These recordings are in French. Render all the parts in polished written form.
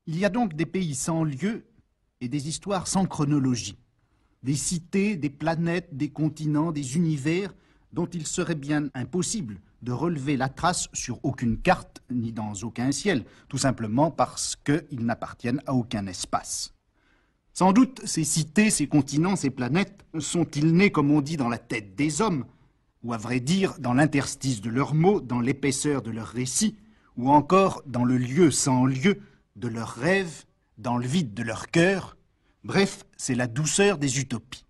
Il y a donc des pays sans lieu et des histoires sans chronologie, des cités, des planètes, des continents, des univers dont il serait bien impossible de relever la trace sur aucune carte ni dans aucun ciel, tout simplement parce qu'ils n'appartiennent à aucun espace. Sans doute, ces cités, ces continents, ces planètes sont-ils nés, comme on dit, dans la tête des hommes, ou à vrai dire, dans l'interstice de leurs mots, dans l'épaisseur de leurs récits, ou encore dans le lieu sans lieu de leurs rêves, dans le vide de leur cœur. Bref, c'est la douceur des utopies.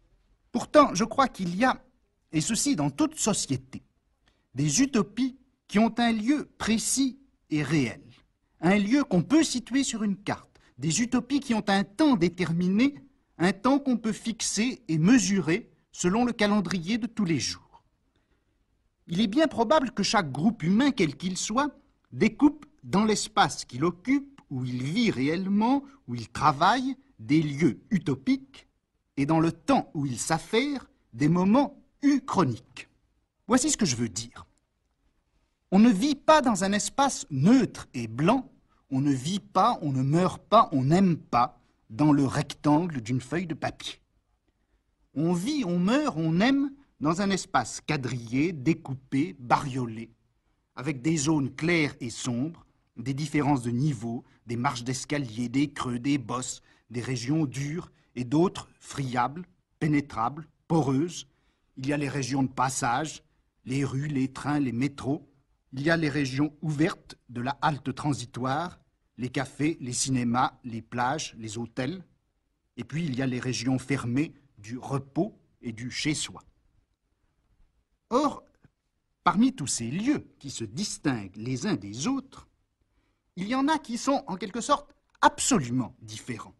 Pourtant, je crois qu'il y a, et ceci dans toute société, des utopies qui ont un lieu précis et réel, un lieu qu'on peut situer sur une carte, des utopies qui ont un temps déterminé, un temps qu'on peut fixer et mesurer selon le calendrier de tous les jours. Il est bien probable que chaque groupe humain, quel qu'il soit, découpe dans l'espace qu'il occupe, où il vit réellement, où il travaille, des lieux utopiques, et dans le temps où il s'affaire, des moments uchroniques. Voici ce que je veux dire. On ne vit pas dans un espace neutre et blanc, on ne vit pas, on ne meurt pas, on n'aime pas dans le rectangle d'une feuille de papier. On vit, on meurt, on aime dans un espace quadrillé, découpé, bariolé, avec des zones claires et sombres, des différences de niveau, des marches d'escalier, des creux, des bosses, des régions dures et d'autres friables, pénétrables, poreuses. Il y a les régions de passage, les rues, les trains, les métros. Il y a les régions ouvertes de la halte transitoire, les cafés, les cinémas, les plages, les hôtels. Et puis il y a les régions fermées du repos et du chez-soi. Or, parmi tous ces lieux qui se distinguent les uns des autres, il y en a qui sont en quelque sorte absolument différents.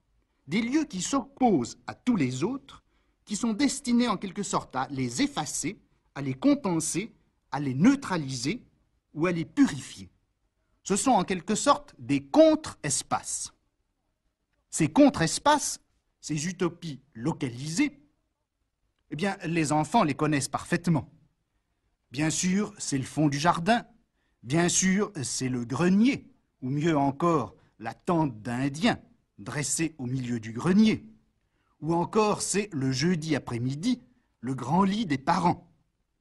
Des lieux qui s'opposent à tous les autres, qui sont destinés en quelque sorte à les effacer, à les compenser, à les neutraliser ou à les purifier. Ce sont en quelque sorte des contre-espaces. Ces contre-espaces, ces utopies localisées, eh bien, les enfants les connaissent parfaitement. Bien sûr, c'est le fond du jardin. Bien sûr, c'est le grenier, ou mieux encore, la tente d'Indien, dressée au milieu du grenier. Ou encore, c'est le jeudi après-midi, le grand lit des parents.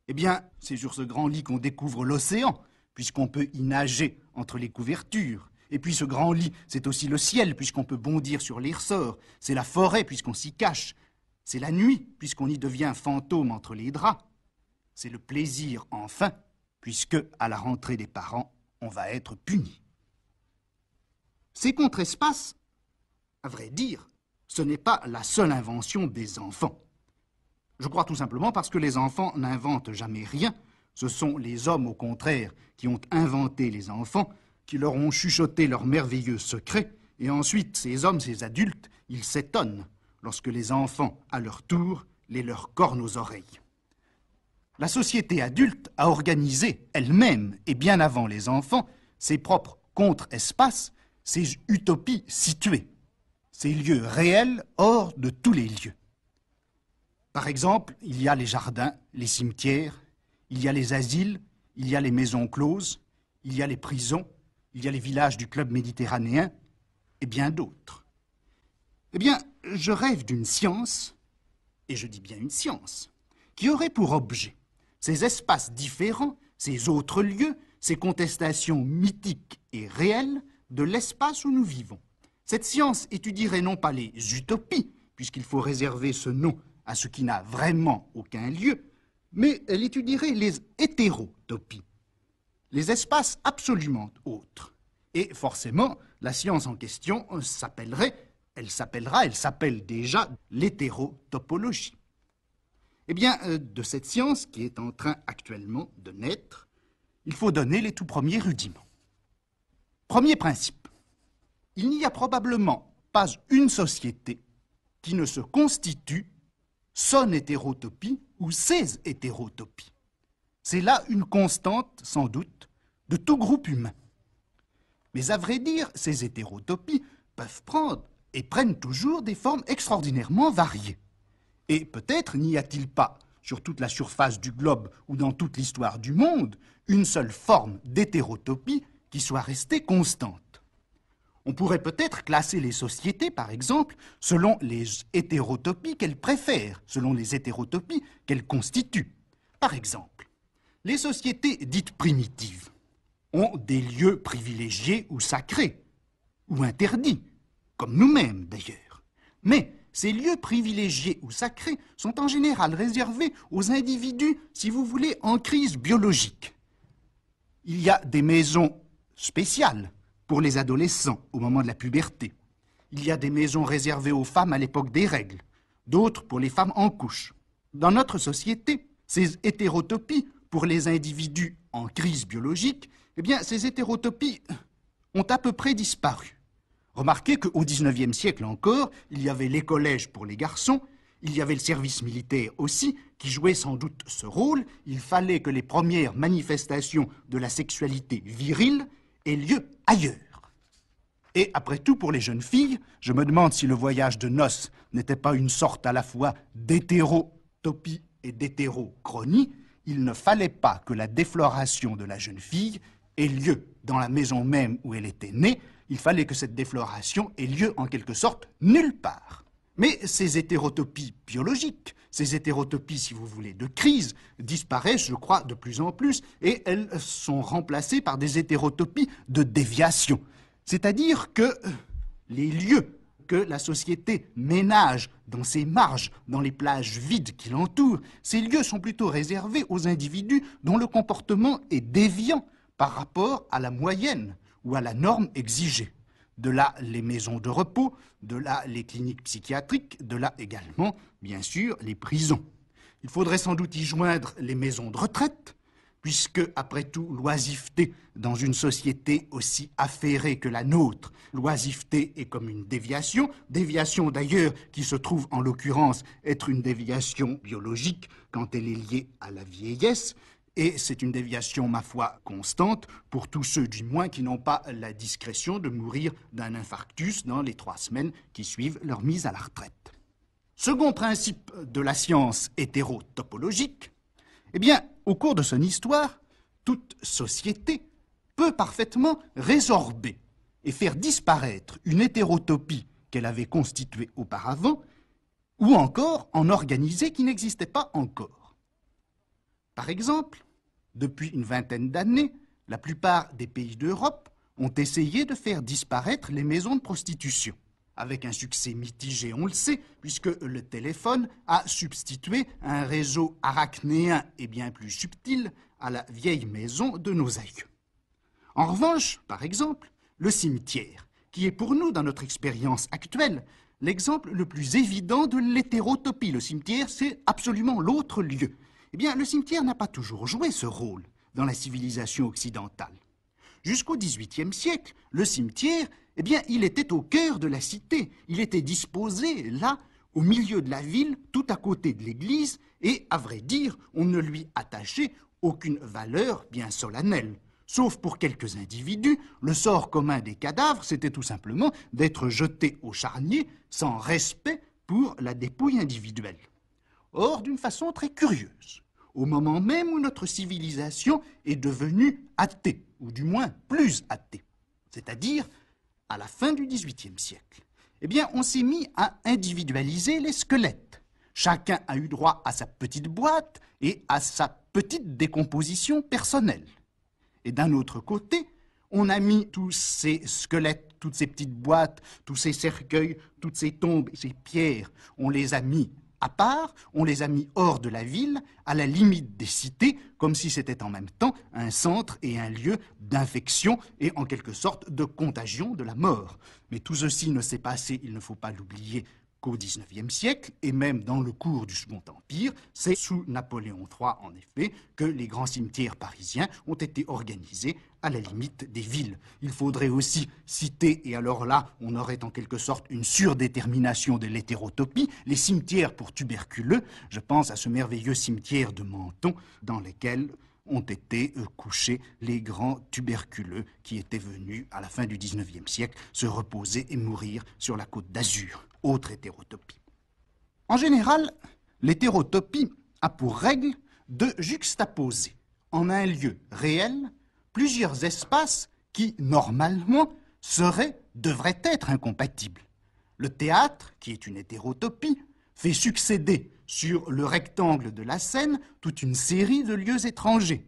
Eh bien, c'est sur ce grand lit qu'on découvre l'océan, puisqu'on peut y nager entre les couvertures. Et puis ce grand lit, c'est aussi le ciel, puisqu'on peut bondir sur les ressorts. C'est la forêt, puisqu'on s'y cache. C'est la nuit, puisqu'on y devient fantôme entre les draps. C'est le plaisir, enfin, puisque, à la rentrée des parents, on va être puni. Ces contre-espaces, à vrai dire, ce n'est pas la seule invention des enfants. Je crois tout simplement parce que les enfants n'inventent jamais rien. Ce sont les hommes, au contraire, qui ont inventé les enfants, qui leur ont chuchoté leurs merveilleux secrets, et ensuite, ces hommes, ces adultes, ils s'étonnent lorsque les enfants, à leur tour, les leur cornent aux oreilles. La société adulte a organisé elle-même, et bien avant les enfants, ses propres contre-espaces, ses utopies situées, ces lieux réels hors de tous les lieux. Par exemple, il y a les jardins, les cimetières, il y a les asiles, il y a les maisons closes, il y a les prisons, il y a les villages du club méditerranéen, et bien d'autres. Eh bien, je rêve d'une science, et je dis bien une science, qui aurait pour objet ces espaces différents, ces autres lieux, ces contestations mythiques et réelles de l'espace où nous vivons. Cette science étudierait non pas les utopies, puisqu'il faut réserver ce nom à ce qui n'a vraiment aucun lieu, mais elle étudierait les hétérotopies, les espaces absolument autres. Et forcément, la science en question s'appelle déjà l'hétérotopologie. Eh bien, de cette science qui est en train actuellement de naître, il faut donner les tout premiers rudiments. Premier principe, il n'y a probablement pas une société qui ne se constitue son hétérotopie ou ses hétérotopies. C'est là une constante, sans doute, de tout groupe humain. Mais à vrai dire, ces hétérotopies peuvent prendre et prennent toujours des formes extraordinairement variées. Et peut-être n'y a-t-il pas, sur toute la surface du globe ou dans toute l'histoire du monde, une seule forme d'hétérotopie qui soit restée constante. On pourrait peut-être classer les sociétés, par exemple, selon les hétérotopies qu'elles préfèrent, selon les hétérotopies qu'elles constituent. Par exemple, les sociétés dites primitives ont des lieux privilégiés ou sacrés, ou interdits, comme nous-mêmes d'ailleurs. Mais ces lieux privilégiés ou sacrés sont en général réservés aux individus, si vous voulez, en crise biologique. Il y a des maisons spéciales pour les adolescents au moment de la puberté. Il y a des maisons réservées aux femmes à l'époque des règles, d'autres pour les femmes en couche. Dans notre société, ces hétérotopies pour les individus en crise biologique, eh bien, ces hétérotopies ont à peu près disparu. Remarquez qu'au XIXe siècle encore, il y avait les collèges pour les garçons, il y avait le service militaire aussi, qui jouait sans doute ce rôle. Il fallait que les premières manifestations de la sexualité virile aient lieu ailleurs. Et après tout, pour les jeunes filles, je me demande si le voyage de noces n'était pas une sorte à la fois d'hétérotopie et d'hétérochronie. Il ne fallait pas que la défloration de la jeune fille ait lieu dans la maison même où elle était née. Il fallait que cette défloration ait lieu en quelque sorte nulle part. Mais ces hétérotopies biologiques, ces hétérotopies, si vous voulez, de crise, disparaissent, je crois, de plus en plus, et elles sont remplacées par des hétérotopies de déviation. C'est-à-dire que les lieux que la société ménage dans ses marges, dans les plages vides qui l'entourent, ces lieux sont plutôt réservés aux individus dont le comportement est déviant par rapport à la moyenne ou à la norme exigée. De là, les maisons de repos, de là, les cliniques psychiatriques, de là également, bien sûr, les prisons. Il faudrait sans doute y joindre les maisons de retraite, puisque, après tout, l'oisiveté dans une société aussi affairée que la nôtre, l'oisiveté est comme une déviation d'ailleurs qui se trouve en l'occurrence être une déviation biologique quand elle est liée à la vieillesse, et c'est une déviation, ma foi, constante pour tous ceux, du moins, qui n'ont pas la discrétion de mourir d'un infarctus dans les 3 semaines qui suivent leur mise à la retraite. Second principe de la science hétérotopologique, eh bien, au cours de son histoire, toute société peut parfaitement résorber et faire disparaître une hétérotopie qu'elle avait constituée auparavant, ou encore en organiser qui n'existait pas encore. Par exemple, depuis une vingtaine d'années, la plupart des pays d'Europe ont essayé de faire disparaître les maisons de prostitution, avec un succès mitigé, on le sait, puisque le téléphone a substitué un réseau arachnéen et bien plus subtil à la vieille maison de nos aïeux. En revanche, par exemple, le cimetière, qui est pour nous, dans notre expérience actuelle, l'exemple le plus évident de l'hétérotopie. Le cimetière, c'est absolument l'autre lieu. Eh bien, le cimetière n'a pas toujours joué ce rôle dans la civilisation occidentale. Jusqu'au XVIIIe siècle, le cimetière, eh bien, il était au cœur de la cité. Il était disposé, là, au milieu de la ville, tout à côté de l'église, et, à vrai dire, on ne lui attachait aucune valeur bien solennelle. Sauf pour quelques individus, le sort commun des cadavres, c'était tout simplement d'être jetés au charnier sans respect pour la dépouille individuelle. Or, d'une façon très curieuse, au moment même où notre civilisation est devenue athée, ou du moins plus athée, c'est-à-dire à la fin du XVIIIe siècle, eh bien, on s'est mis à individualiser les squelettes. Chacun a eu droit à sa petite boîte et à sa petite décomposition personnelle. Et d'un autre côté, on a mis tous ces squelettes, toutes ces petites boîtes, tous ces cercueils, toutes ces tombes, ces pierres, on les a mis à part, on les a mis hors de la ville, à la limite des cités, comme si c'était en même temps un centre et un lieu d'infection et en quelque sorte de contagion de la mort. Mais tout ceci ne s'est passé, il ne faut pas l'oublier, qu'au XIXe siècle, et même dans le cours du Second Empire, c'est sous Napoléon III, en effet, que les grands cimetières parisiens ont été organisés à la limite des villes. Il faudrait aussi citer, et alors là, on aurait en quelque sorte une surdétermination de l'hétérotopie, les cimetières pour tuberculeux. Je pense à ce merveilleux cimetière de Menton, dans lequel ont été couchés les grands tuberculeux qui étaient venus, à la fin du XIXe siècle, se reposer et mourir sur la Côte d'Azur. Autre hétérotopie. En général, l'hétérotopie a pour règle de juxtaposer en un lieu réel plusieurs espaces qui, normalement, devrait être incompatible. Le théâtre, qui est une hétérotopie, fait succéder sur le rectangle de la scène toute une série de lieux étrangers.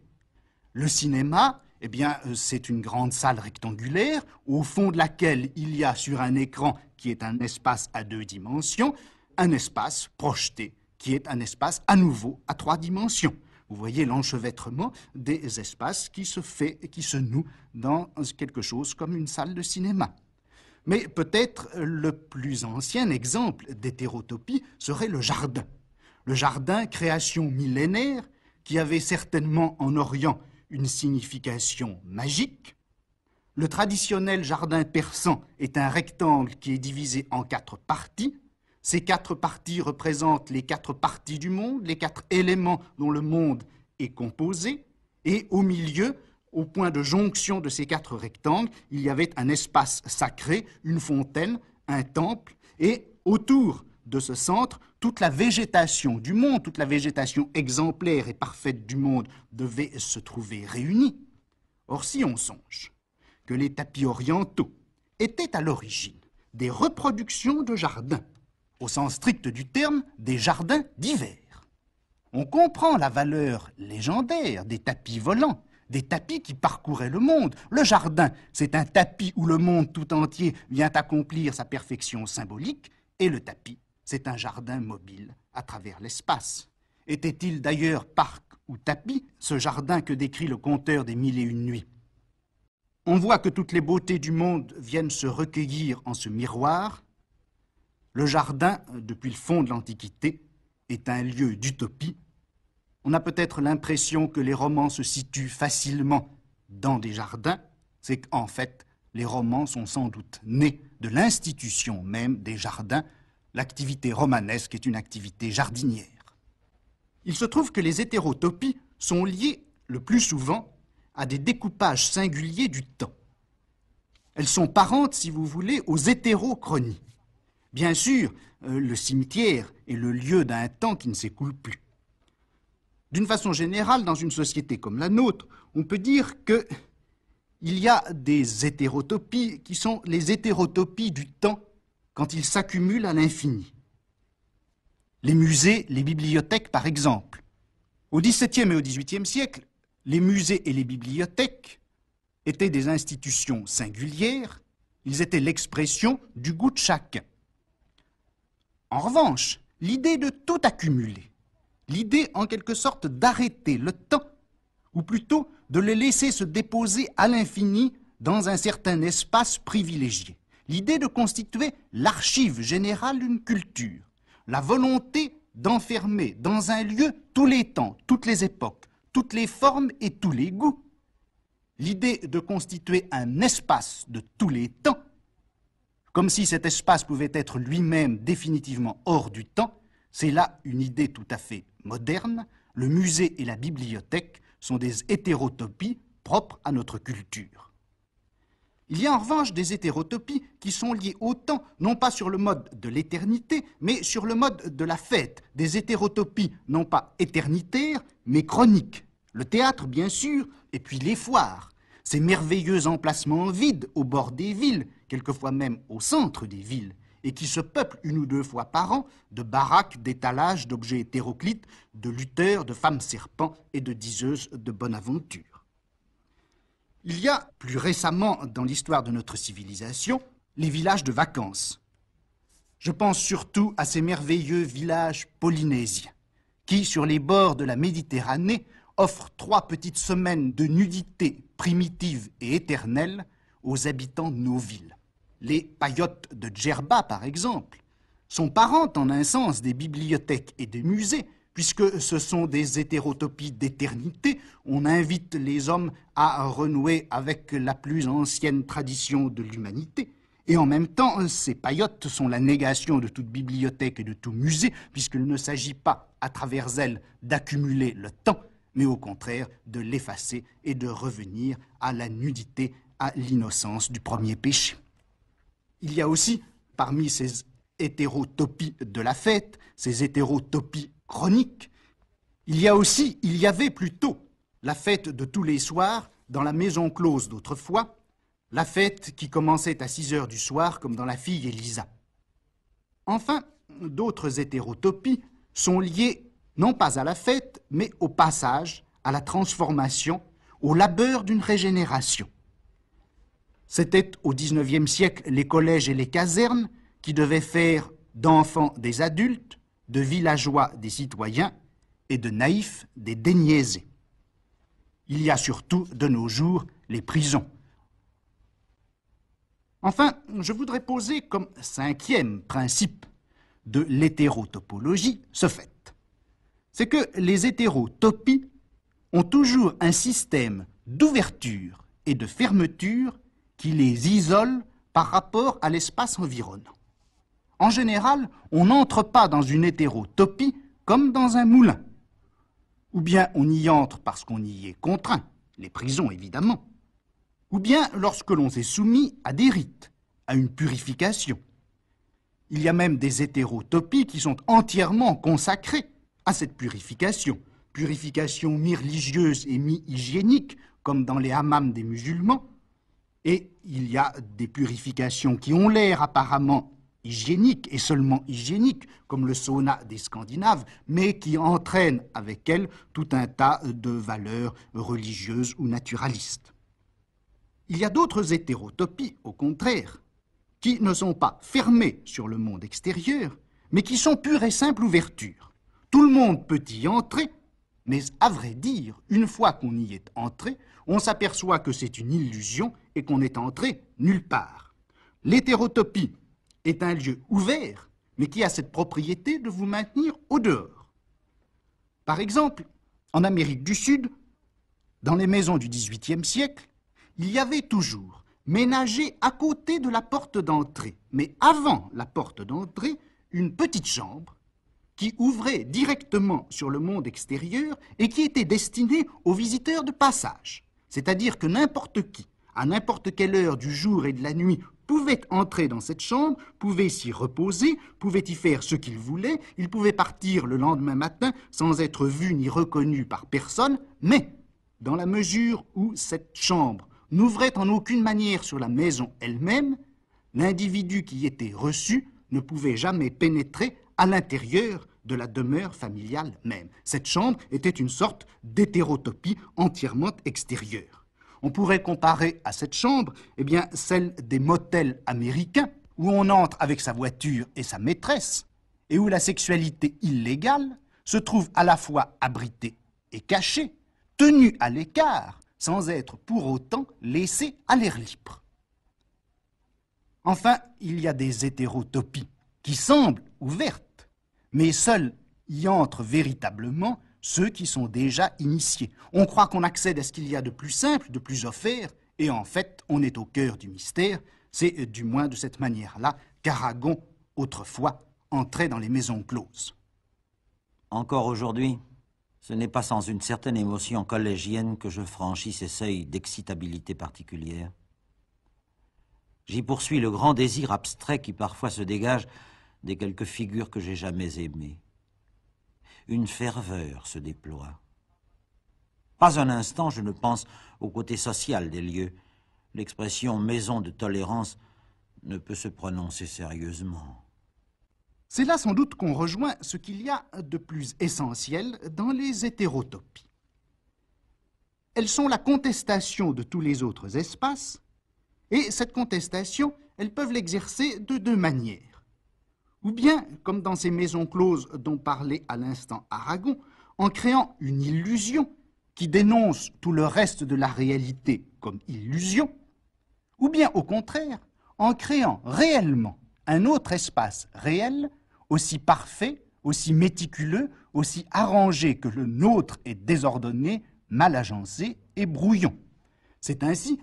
Le cinéma, eh bien, c'est une grande salle rectangulaire au fond de laquelle il y a sur un écran qui est un espace à 2 dimensions, un espace projeté qui est un espace à nouveau à 3 dimensions. Vous voyez l'enchevêtrement des espaces qui se noue dans quelque chose comme une salle de cinéma. Mais peut-être le plus ancien exemple d'hétérotopie serait le jardin. Le jardin, création millénaire, qui avait certainement en Orient une signification magique. Le traditionnel jardin persan est un rectangle qui est divisé en 4 parties. Ces 4 parties représentent les 4 parties du monde, les 4 éléments dont le monde est composé. Et au milieu, au point de jonction de ces 4 rectangles, il y avait un espace sacré, une fontaine, un temple, et autour de ce centre, toute la végétation du monde, toute la végétation exemplaire et parfaite du monde devait se trouver réunie. Or, si on songe que les tapis orientaux étaient à l'origine des reproductions de jardins, au sens strict du terme, des jardins d'hiver, on comprend la valeur légendaire des tapis volants, des tapis qui parcouraient le monde. Le jardin, c'est un tapis où le monde tout entier vient accomplir sa perfection symbolique, et le tapis, c'est un jardin mobile à travers l'espace. Était-il d'ailleurs parc ou tapis, ce jardin que décrit le conteur des 1001 nuits? On voit que toutes les beautés du monde viennent se recueillir en ce miroir. Le jardin, depuis le fond de l'Antiquité, est un lieu d'utopie. On a peut-être l'impression que les romans se situent facilement dans des jardins. C'est qu'en fait, les romans sont sans doute nés de l'institution même des jardins. L'activité romanesque est une activité jardinière. Il se trouve que les hétérotopies sont liées le plus souvent à des découpages singuliers du temps. Elles sont parentes, si vous voulez, aux hétérochronies. Bien sûr, le cimetière est le lieu d'un temps qui ne s'écoule plus. D'une façon générale, dans une société comme la nôtre, on peut dire qu'il y a des hétérotopies qui sont les hétérotopies du temps quand ils s'accumulent à l'infini. Les musées, les bibliothèques, par exemple. Au XVIIe et au XVIIIe siècle, les musées et les bibliothèques étaient des institutions singulières, ils étaient l'expression du goût de chacun. En revanche, l'idée de tout accumuler, l'idée en quelque sorte d'arrêter le temps, ou plutôt de le laisser se déposer à l'infini dans un certain espace privilégié, l'idée de constituer l'archive générale d'une culture, la volonté d'enfermer dans un lieu tous les temps, toutes les époques, toutes les formes et tous les goûts, l'idée de constituer un espace de tous les temps, comme si cet espace pouvait être lui-même définitivement hors du temps, c'est là une idée tout à fait moderne. Le musée et la bibliothèque sont des hétérotopies propres à notre culture. Il y a en revanche des hétérotopies qui sont liées au temps, non pas sur le mode de l'éternité, mais sur le mode de la fête. Des hétérotopies non pas éternitaires, mais chroniques. Le théâtre, bien sûr, et puis les foires. Ces merveilleux emplacements vides au bord des villes, quelquefois même au centre des villes, et qui se peuplent 1 ou 2 fois par an de baraques, d'étalages, d'objets hétéroclites, de lutteurs, de femmes serpents et de diseuses de bonne aventure. Il y a, plus récemment dans l'histoire de notre civilisation, les villages de vacances. Je pense surtout à ces merveilleux villages polynésiens, qui, sur les bords de la Méditerranée, offrent 3 petites semaines de nudité primitive et éternelle aux habitants de nos villes. Les paillotes de Djerba, par exemple, sont parentes en un sens des bibliothèques et des musées, puisque ce sont des hétérotopies d'éternité. On invite les hommes à renouer avec la plus ancienne tradition de l'humanité. Et en même temps, ces paillotes sont la négation de toute bibliothèque et de tout musée, puisqu'il ne s'agit pas, à travers elles, d'accumuler le temps, mais au contraire de l'effacer et de revenir à la nudité, à l'innocence du premier péché. Il y a aussi, parmi ces hétérotopies de la fête, ces hétérotopies chroniques, il y avait plutôt la fête de tous les soirs dans la maison close d'autrefois, la fête qui commençait à 6 heures du soir comme dans La fille Elisa. Enfin, d'autres hétérotopies sont liées non pas à la fête, mais au passage, à la transformation, au labeur d'une régénération. C'était au XIXe siècle les collèges et les casernes qui devaient faire d'enfants des adultes, de villageois des citoyens et de naïfs des déniaisés. Il y a surtout de nos jours les prisons. Enfin, je voudrais poser comme 5e principe de l'hétérotopologie ce fait. C'est que les hétérotopies ont toujours un système d'ouverture et de fermeture qui les isole par rapport à l'espace environnant. En général, on n'entre pas dans une hétérotopie comme dans un moulin. Ou bien on y entre parce qu'on y est contraint, les prisons évidemment, ou bien lorsque l'on s'est soumis à des rites, à une purification. Il y a même des hétérotopies qui sont entièrement consacrées à cette purification, purification mi-religieuse et mi-hygiénique, comme dans les hammams des musulmans, et il y a des purifications qui ont l'air apparemment hygiéniques et seulement hygiéniques, comme le sauna des Scandinaves, mais qui entraînent avec elles tout un tas de valeurs religieuses ou naturalistes. Il y a d'autres hétérotopies, au contraire, qui ne sont pas fermées sur le monde extérieur, mais qui sont pure et simple ouverture. Tout le monde peut y entrer, mais à vrai dire, une fois qu'on y est entré, on s'aperçoit que c'est une illusion et qu'on est entré nulle part. L'hétérotopie est un lieu ouvert, mais qui a cette propriété de vous maintenir au dehors. Par exemple, en Amérique du Sud, dans les maisons du XVIIIe siècle, il y avait toujours, ménagé à côté de la porte d'entrée, mais avant la porte d'entrée, une petite chambre qui ouvrait directement sur le monde extérieur et qui était destinée aux visiteurs de passage. C'est-à-dire que n'importe qui, à n'importe quelle heure du jour et de la nuit, pouvait entrer dans cette chambre, pouvait s'y reposer, pouvait y faire ce qu'il voulait, il pouvait partir le lendemain matin sans être vu ni reconnu par personne, mais dans la mesure où cette chambre n'ouvrait en aucune manière sur la maison elle-même, l'individu qui y était reçu ne pouvait jamais pénétrer à l'intérieur de la demeure familiale même. Cette chambre était une sorte d'hétérotopie entièrement extérieure. On pourrait comparer à cette chambre celle des motels américains où on entre avec sa voiture et sa maîtresse et où la sexualité illégale se trouve à la fois abritée et cachée, tenue à l'écart sans être pour autant laissée à l'air libre. Enfin, il y a des hétérotopies qui semblent ouvertes, mais seuls y entrent véritablement ceux qui sont déjà initiés. On croit qu'on accède à ce qu'il y a de plus simple, de plus offert, et en fait, on est au cœur du mystère. C'est du moins de cette manière-là qu'Aragon, autrefois, entrait dans les maisons closes. Encore aujourd'hui, ce n'est pas sans une certaine émotion collégienne que je franchis ces seuils d'excitabilité particulière. J'y poursuis le grand désir abstrait qui parfois se dégage des quelques figures que j'ai jamais aimées. Une ferveur se déploie. Pas un instant je ne pense au côté social des lieux. L'expression « maison de tolérance » ne peut se prononcer sérieusement. C'est là sans doute qu'on rejoint ce qu'il y a de plus essentiel dans les hétérotopies. Elles sont la contestation de tous les autres espaces, et cette contestation, elles peuvent l'exercer de deux manières. Ou bien, comme dans ces maisons closes dont parlait à l'instant Aragon, en créant une illusion qui dénonce tout le reste de la réalité comme illusion, ou bien au contraire, en créant réellement un autre espace réel, aussi parfait, aussi méticuleux, aussi arrangé que le nôtre est désordonné, mal agencé et brouillon. C'est ainsi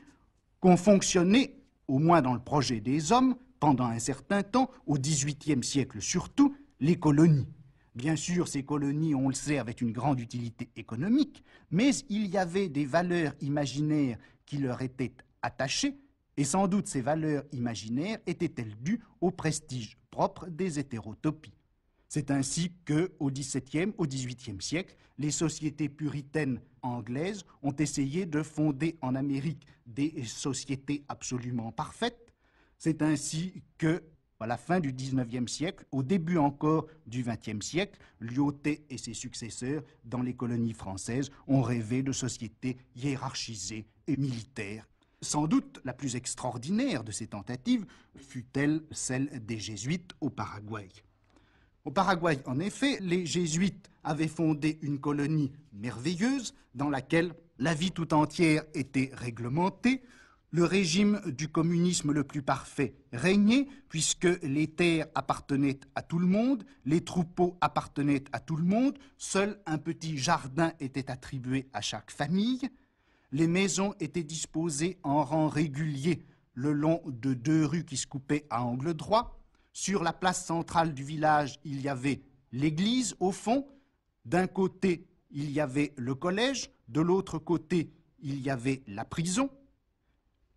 qu'ont fonctionné, au moins dans le projet des hommes, pendant un certain temps, au XVIIIe siècle surtout, les colonies. Bien sûr, ces colonies, on le sait, avaient une grande utilité économique, mais il y avait des valeurs imaginaires qui leur étaient attachées, et sans doute ces valeurs imaginaires étaient-elles dues au prestige propre des hétérotopies. C'est ainsi qu'au XVIIe, au XVIIIe siècle, les sociétés puritaines anglaises ont essayé de fonder en Amérique des sociétés absolument parfaites. C'est ainsi que, à la fin du XIXe siècle, au début encore du XXe siècle, Lyautey et ses successeurs, dans les colonies françaises, ont rêvé de sociétés hiérarchisées et militaires. Sans doute la plus extraordinaire de ces tentatives fut-elle celle des Jésuites au Paraguay. Au Paraguay, en effet, les Jésuites avaient fondé une colonie merveilleuse dans laquelle la vie tout entière était réglementée, le régime du communisme le plus parfait régnait, puisque les terres appartenaient à tout le monde, les troupeaux appartenaient à tout le monde, seul un petit jardin était attribué à chaque famille, les maisons étaient disposées en rang régulier le long de 2 rues qui se coupaient à angle droit. Sur la place centrale du village, il y avait l'église au fond. D'un côté, il y avait le collège. De l'autre côté, il y avait la prison.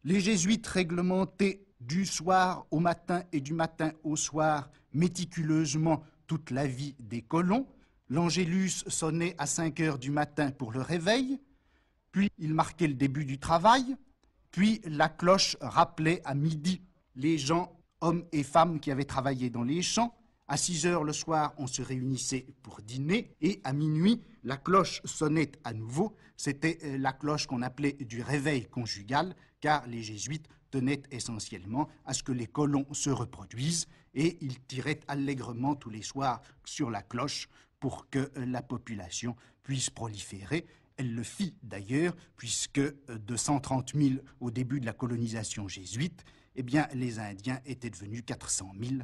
Les jésuites réglementaient du soir au matin et du matin au soir méticuleusement toute la vie des colons. L'angélus sonnait à 5 heures du matin pour le réveil. Puis il marquait le début du travail. Puis la cloche rappelait à midi les gens, hommes et femmes qui avaient travaillé dans les champs. À 6 heures le soir, on se réunissait pour dîner. Et à minuit, la cloche sonnait à nouveau. C'était la cloche qu'on appelait du réveil conjugal, car les jésuites tenaient essentiellement à ce que les colons se reproduisent. Et ils tiraient allègrement tous les soirs sur la cloche pour que la population puisse proliférer. Elle le fit d'ailleurs, puisque de 130 000 au début de la colonisation jésuite, eh bien, les Indiens étaient devenus 400 000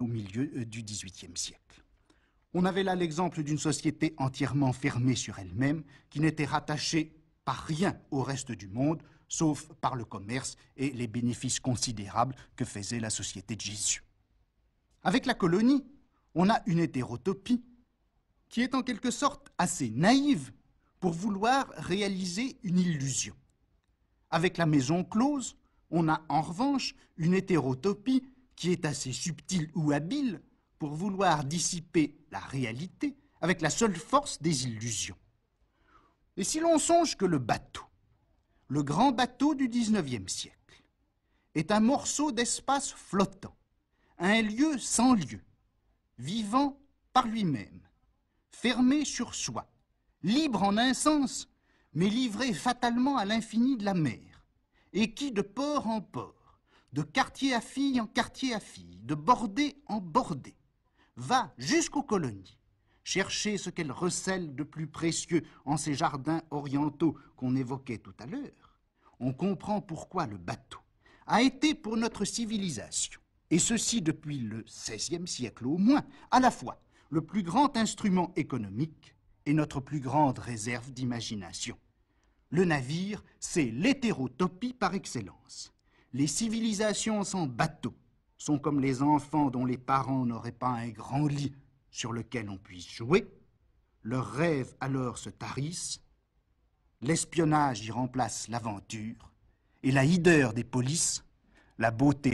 au milieu du XVIIIe siècle. On avait là l'exemple d'une société entièrement fermée sur elle-même, qui n'était rattachée par rien au reste du monde, sauf par le commerce et les bénéfices considérables que faisait la société de Jésus. Avec la colonie, on a une hétérotopie qui est en quelque sorte assez naïve pour vouloir réaliser une illusion. Avec la maison close, on a en revanche une hétérotopie qui est assez subtile ou habile pour vouloir dissiper la réalité avec la seule force des illusions. Et si l'on songe que le bateau, le grand bateau du XIXe siècle, est un morceau d'espace flottant, un lieu sans lieu, vivant par lui-même, fermé sur soi, libre en un sens, mais livré fatalement à l'infini de la mer, et qui, de port en port, de quartier à fille en quartier à fille, de bordée en bordée, va jusqu'aux colonies, chercher ce qu'elle recèle de plus précieux en ces jardins orientaux qu'on évoquait tout à l'heure, on comprend pourquoi le bateau a été pour notre civilisation, et ceci depuis le XVIe siècle au moins, à la fois le plus grand instrument économique et notre plus grande réserve d'imagination. Le navire, c'est l'hétérotopie par excellence. Les civilisations sans bateau sont comme les enfants dont les parents n'auraient pas un grand lit sur lequel on puisse jouer. Leurs rêves alors se tarissent, l'espionnage y remplace l'aventure, et la hideur des polices, la beauté